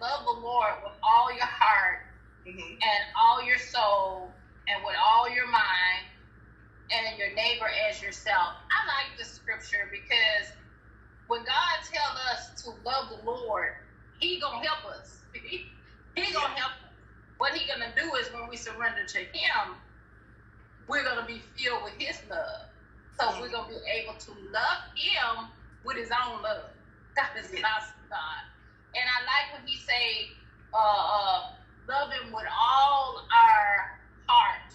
love the Lord with all your heart and all your soul and with all your mind and your neighbor as yourself. I like this scripture because when God tells us to love the Lord, he going to help us. He going to help us. What he going to do is when we surrender to him, we're going to be filled with his love. So we're going to be able to love him with his own love. God is an awesome God. And I like when he say, love him with all our heart,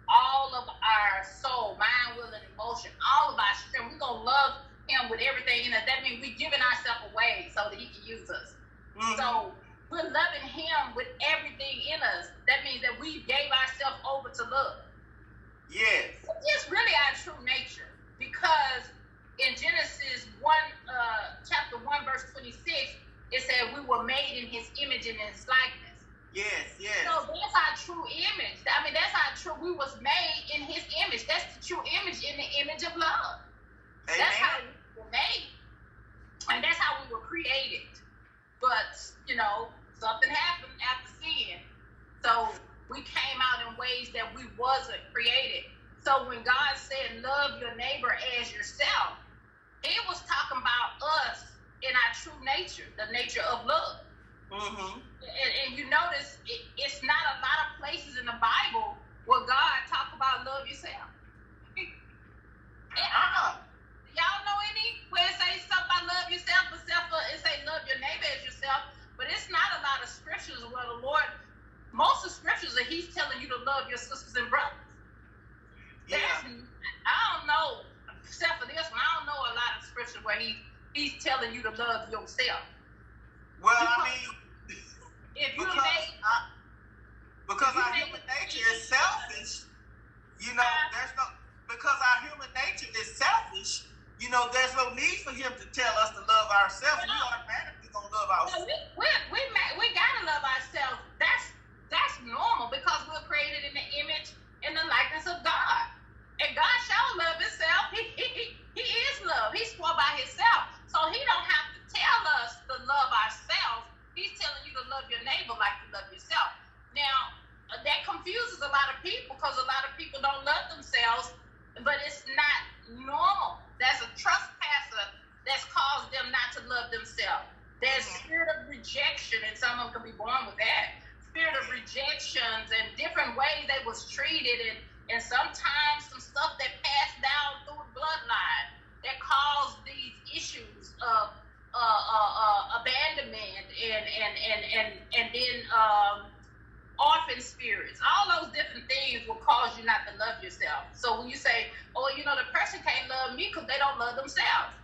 all of our soul, mind, will, and emotion, all of our strength. We're going to love him with everything in us. That means we're giving ourselves away so that he can use us. So we're loving him with everything in us. That means that we gave ourselves over to love. Yes. It's really our true nature, because in Genesis 1, chapter 1, verse 26, it said we were made in his image and in his likeness. Yes, yes. So that's our true image. I mean, that's our true, we was made in his image. That's the true image, in the image of love. Amen. That's how we were made. And that's how we were created. But, you know, something happened after sin. So we came out in ways that we wasn't created. So when God said, love your neighbor as yourself, he was talking about us in our true nature, the nature of love. And you notice it's not a lot of places in the Bible where God talk about love yourself. Y'all know any where it says something about love yourself, but it say love your neighbor as yourself? But it's not a lot of scriptures where the Lord, most of the scriptures are he's telling you to love your sisters and brothers. Yeah. I don't know, except for this one, I don't know a lot of scripture where he's telling you to love yourself. Well, I mean, if you because our human nature is selfish, you know, because our human nature is selfish, you know, there's no need for him to tell us to love ourselves. We automatically gonna love ourselves. We gotta love ourselves. That's normal, because we're created in the image and the likeness of God. And God shall love himself. He is love. He swore by himself. So he don't have to tell us to love ourselves. He's telling you to love your neighbor like you love yourself. Now, that confuses a lot of people, because a lot of people don't love themselves, but it's not normal. That's a trespasser that's caused them not to love themselves. There's spirit of rejection, and some of them can be born with that. Spirit of rejections and different ways they was treated, and sometimes some stuff that passed down through the bloodline that caused these issues of abandonment and then orphan spirits. All those different things will cause you not to love yourself. So when you say, oh, you know, the person can't love me because they don't love themselves.